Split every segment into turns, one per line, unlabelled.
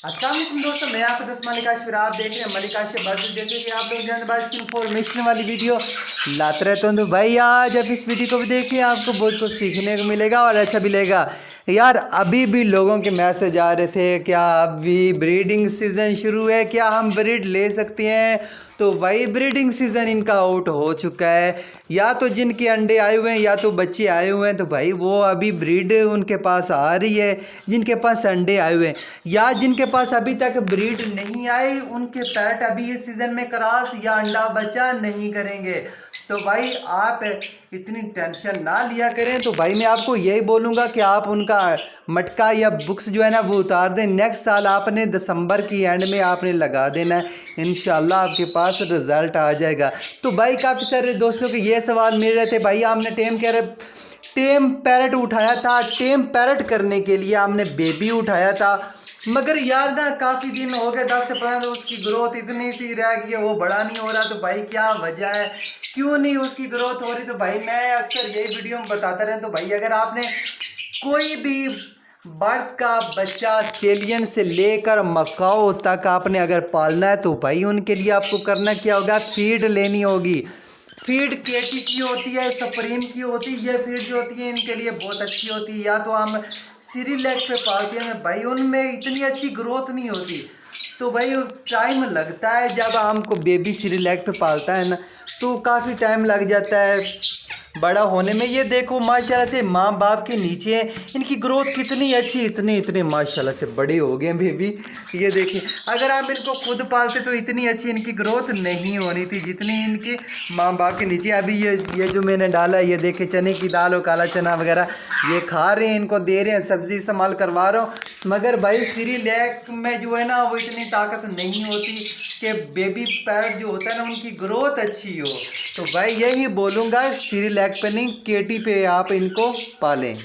अस्सलाम वालेकुम दोस्तों, मैं आपका दोस्त मलिक आशिफ। आप देख रहे हैं मलिक आशिफ बाजू। जैसे कि आप लोग जल्दबाज की इंफॉर्मेशन वाली वीडियो लाते रहते हैं, तो भाई आज आप इस वीडियो को भी देखिए, आपको बहुत कुछ सीखने को मिलेगा और अच्छा भी लगेगा। यार अभी भी लोगों के मैसेज आ रहे थे, क्या अभी ब्रीडिंग सीज़न शुरू है, क्या हम ब्रीड ले सकते हैं? तो भाई ब्रीडिंग सीज़न इनका आउट हो चुका है। या तो जिनके अंडे आए हुए हैं या तो बच्चे आए हुए हैं, तो भाई वो अभी ब्रीड उनके पास आ रही है। जिनके पास अंडे आए हुए हैं या जिनके पास अभी तक ब्रीड नहीं आई, उनके पैट अभी इस सीज़न में क्रॉस या अंडा बच्चा नहीं करेंगे। तो भाई आप इतनी टेंशन ना लिया करें। तो भाई मैं आपको यही बोलूँगा कि आप उनका मटका या बुक्स जो है ना वो उतार दें। नेक्स्ट साल आपने दिसंबर की एंड में आपने लगा देना है, इंशाल्लाह आपके पास रिजल्ट आ जाएगा। तो भाई काफ़ी सारे दोस्तों के ये सवाल मिल रहे थे, भाई आपने टेम पैरट उठाया था, टेम पैरट करने के लिए हमने बेबी उठाया था, मगर यार ना काफ़ी दिन हो गए, 10 से 15 दिन, उसकी ग्रोथ इतनी सी रह गई है, वो बड़ा नहीं हो रहा। तो भाई क्या वजह है, क्यों नहीं उसकी ग्रोथ हो रही? तो भाई मैं अक्सर यही वीडियो में बताता रहा। तो भाई अगर आपने कोई भी बर्ड्स का बच्चा ऑस्ट्रेलियन से लेकर मकाओ तक आपने अगर पालना है, तो भाई उनके लिए आपको करना क्या होगा, फीड लेनी होगी। फीड केटी की होती है, सप्रीम की होती है। ये फीड जो होती है इनके लिए बहुत अच्छी होती है। या तो हम सीरीलैक पे पालते हैं भाई, उनमें इतनी अच्छी ग्रोथ नहीं होती। तो भाई टाइम लगता है, जब हमको बेबी सीरीलैक पे पालता है ना, तो काफ़ी टाइम लग जाता है बड़ा होने में। ये देखो माशाल्लाह से माँ बाप के नीचे इनकी ग्रोथ कितनी अच्छी, इतने इतने माशाल्लाह से बड़े हो गए बेबी। ये देखिए, अगर आप इनको खुद पालते तो इतनी अच्छी इनकी ग्रोथ नहीं होनी थी जितनी इनके माँ बाप के नीचे। अभी ये जो मैंने डाला, ये देखे चने की दाल और काला चना वगैरह ये खा रहे हैं, इनको दे रहे हैं, सब्जी इस्तेमाल करवा रहा हूँ। मगर भाई सीरीलैक में जो है ना वो इतनी ताकत नहीं होती कि बेबी पैरट जो होता है ना उनकी ग्रोथ अच्छी हो। तो भाई यही बोलूँगा, सीरीलैक पे नहीं, केटी पे आप इनको पालें।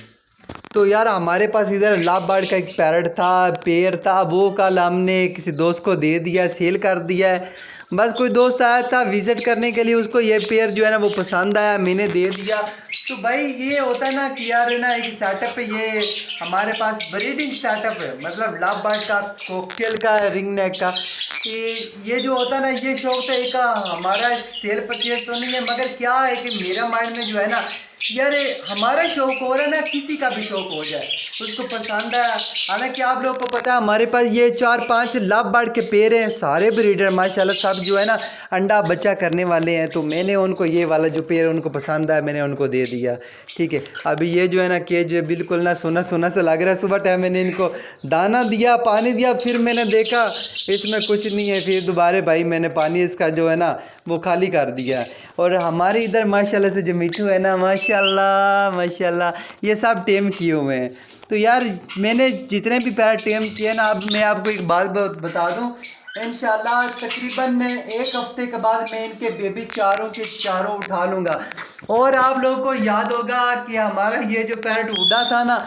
तो यार हमारे पास इधर लाभबार्ड का एक पैरट था, पेयर था, वो कल हमने किसी दोस्त को दे दिया, सेल कर दिया है। बस कोई दोस्त आया था विज़िट करने के लिए, उसको ये पेयर जो है ना वो पसंद आया, मैंने दे दिया। तो भाई ये होता है ना कि यार ना एक सेटअप है, ये हमारे पास ब्रीडिंग सेटअप है, मतलब लाभबार्ड का, कॉकटेल का, रिंग नेक का। ये जो होता है ना, ये शौक तो एक हमारा सेल परचेज तो नहीं है, मगर क्या है कि मेरा माइंड में जो है ना, यार हमारा शौक हो रहा है ना, किसी का भी शौक हो जाए, उसको पसंद है। हालांकि आप लोगों को पता है हमारे पास ये 4-5 लाभबार्ड के पेड़ हैं, सारे ब्रीडर माशाल्लाह सब जो है ना अंडा बच्चा करने वाले हैं। तो मैंने उनको ये वाला जो पेड़ उनको पसंद आया, मैंने उनको दे दिया। ठीक है, अभी ये जो है ना केज बिल्कुल ना सोना सोना सा लग रहा है। सुबह टाइम मैंने इनको दाना दिया, पानी दिया, फिर मैंने देखा इसमें कुछ नहीं है, फिर दोबारा भाई मैंने पानी इसका जो है ना वो खाली कर दिया। और हमारे इधर माशाल्लाह से जो मिठू है ना, माशाल्लाह माशाल्लाह ये सब टेम किए हुए हैं। तो यार मैंने जितने भी पैरट टेम किए ना, अब मैं आपको एक बात बता दूं, इंशाल्लाह तकरीबन 1 हफ्ते के बाद मैं इनके बेबी चारों के चारों उठा लूँगा। और आप लोगों को याद होगा कि हमारा ये जो पैरट उड़ा था ना,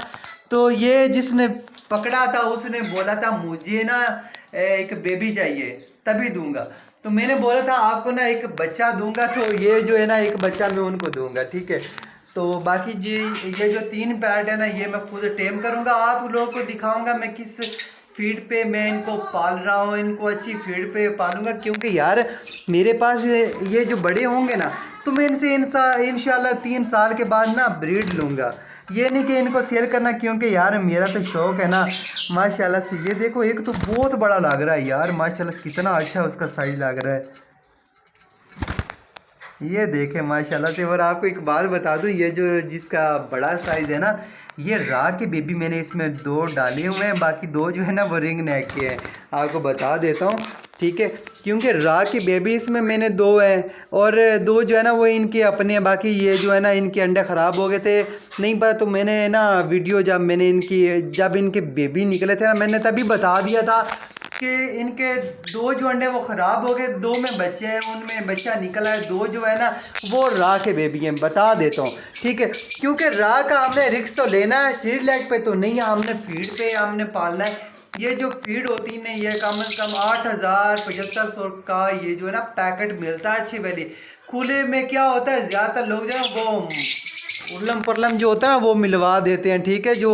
तो ये जिसने पकड़ा था उसने बोला था मुझे ना एक बेबी चाहिए तभी दूंगा। तो मैंने बोला था आपको ना एक बच्चा दूंगा, तो ये जो है ना एक बच्चा मैं उनको दूंगा। ठीक है, तो बाकी जी ये जो 3 पैरट है ना, ये मैं खुद टेम करूंगा, आप लोगों को दिखाऊंगा मैं किस फीड पे मैं इनको पाल रहा हूँ। इनको अच्छी फीड पे पालूंगा, क्योंकि यार मेरे पास ये जो बड़े होंगे ना, तो मैं इनसे इंशाल्लाह 3 साल के बाद ना ब्रीड लूँगा। ये नहीं कि इनको सेल करना, क्योंकि यार मेरा तो शौक है ना माशाल्लाह से। ये देखो एक तो बहुत बड़ा लग रहा है यार, माशाल्लाह से कितना अच्छा उसका साइज लग रहा है, ये देखे माशाल्लाह से। और आपको एक बात बता दूं, ये जो जिसका बड़ा साइज है ना, ये रा के बेबी मैंने इसमें 2 डाले हुए हैं, बाकी 2 जो है ना वो रिंग नेक के हैं, आपको बता देता हूँ। ठीक है, क्योंकि रा की बेबी इसमें मैंने 2 हैं और 2 जो है ना वो इनके अपने हैं, बाकी ये जो है ना इनके अंडे ख़राब हो गए थे, नहीं पता। तो मैंने ना वीडियो जब इनके बेबी निकले थे ना, मैंने तभी बता दिया था कि इनके 2 जो अंडे वो ख़राब हो गए, 2 में बच्चे हैं, उनमें बच्चा निकला है, 2 जो है ना वो रा के बेबी हैं, बता देता हूँ। ठीक है, क्योंकि रा का हमने रिस्क तो लेना है, सीरीलैक पे तो नहीं है, हमने फीड पे हमने पालना है। ये जो फीड होती है ना, ये कम से कम 8,000-7500 का ये जो है ना पैकेट मिलता है अच्छी वाली। खुले में क्या होता है, ज़्यादातर लोग जो है वो उल्लम पुल्लम जो होता है ना वो मिलवा देते हैं। ठीक है, जो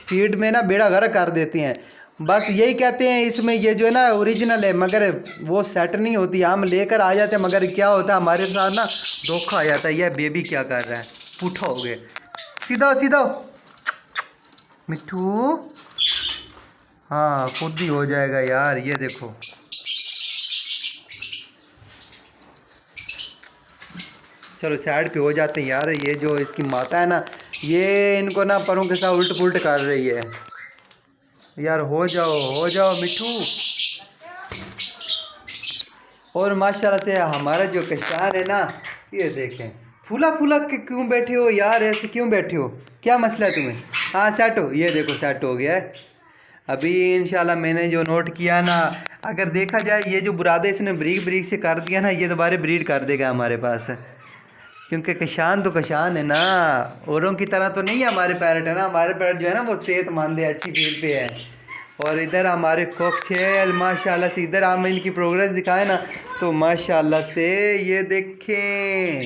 फीड में ना बेड़ा गर्क कर देते हैं। बस यही कहते हैं इसमें, ये जो है ना ओरिजिनल है, मगर वो सेट नहीं होती। हम लेकर आ जाते हैं मगर क्या होता है हमारे साथ ना, धोखा आ जाता है। यह बेबी क्या कर रहा है, पुठा हो गए। सीधा सीधा मिट्ठू, हाँ खुद ही हो जाएगा यार। ये देखो चलो साइड पे हो जाते हैं यार। ये जो इसकी माता है ना, ये इनको ना परों के साथ उल्ट पुल्ट कर रही है यार। हो जाओ मिठू। और माशाल्लाह से हमारा जो किसान है ना, ये देखें फूला फूला के क्यों बैठे हो यार, ऐसे क्यों बैठे हो, क्या मसला है तुम्हें? हाँ सेट हो, ये देखो सेट हो गया है अभी इंशाल्लाह। मैंने जो नोट किया ना, अगर देखा जाए ये जो बुरादे इसने ब्रीक ब्रीक से कर दिया ना, ये दोबारा ब्रीड कर देगा हमारे पास। क्योंकि किसान तो किसान है ना, औरों की तरह तो नहीं है हमारे पैरट है ना। हमारे पैरट जो है ना वो सेहतमंद है, अच्छी फील्ड पे है। और इधर हमारे कॉकटेल माशाल्लाह से, इधर हम इनकी प्रोग्रेस दिखाए ना तो माशाल्लाह से ये देखें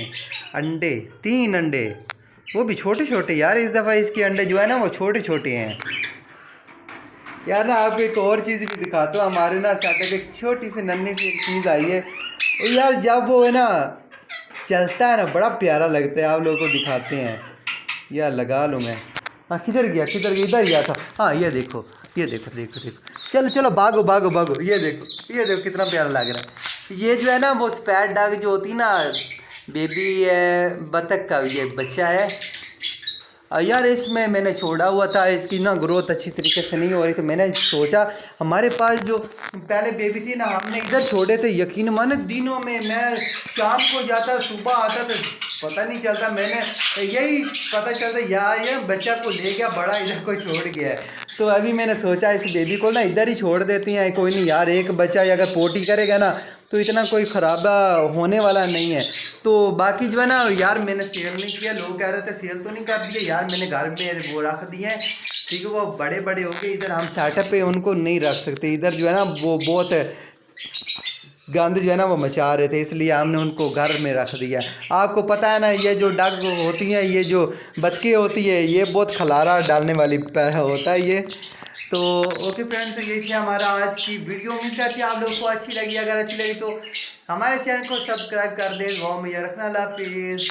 अंडे, 3 अंडे, वो भी छोटे छोटे यार। इस दफ़ा इसके अंडे जो है ना वो छोटे छोटे हैं यार। ना आपको एक और चीज़ भी दिखाता हूँ। हमारे ना सेटअप एक छोटी सी नन्ही सी एक चीज़ आई है यार, जब वो है ना चलता है ना बड़ा प्यारा लगता है। आप लोगों को दिखाते हैं यार, लगा लूँ मैं। हाँ किधर गया इधर गया था। हाँ ये देखो देखो चलो चलो भागो भागो भागो। ये देखो कितना प्यारा लग रहा है। ये जो है ना वो स्पैट डॉग जो होती ना, बेबी है बतख का ये बच्चा है यार। इसमें मैंने छोड़ा हुआ था, इसकी ना ग्रोथ अच्छी तरीके से नहीं हो रही, तो मैंने सोचा हमारे पास जो पहले बेबी थी ना, हमने इधर छोड़े थे। यकीन माने दिनों में मैं शाम को जाता सुबह आता तो पता नहीं चलता। मैंने यही पता चलता यार ये बच्चा को ले गया बड़ा, इधर कोई छोड़ गया है। तो अभी मैंने सोचा इस बेबी को ना इधर ही छोड़ देती हैं। कोई नहीं यार, एक बच्चा अगर पोटी करेगा ना तो इतना कोई ख़राबा होने वाला नहीं है। तो बाकी जो है ना यार मैंने सेल नहीं किया। लोग कह रहे थे सेल तो नहीं कर दिए यार, मैंने घर में वो रख दिए हैं। ठीक है, वो बड़े बड़े हो गए। इधर हम सेटअप पे उनको नहीं रख सकते। इधर जो है ना वो बहुत गंद जो है ना वो मचा रहे थे, इसलिए हमने उनको घर में रख दिया। आपको पता है ना ये जो डग होती हैं, ये जो बतखें होती है, ये बहुत खलारा डालने वाली होता है ये। तो ओके फ्रेंड्स, तो ये थी हमारा आज की वीडियो। उम्मीद करती है आप लोगों को अच्छी लगी। अगर अच्छी लगी तो हमारे चैनल को सब्सक्राइब कर दें। गाँव में ये रखना। अल्लाह हाफिज़।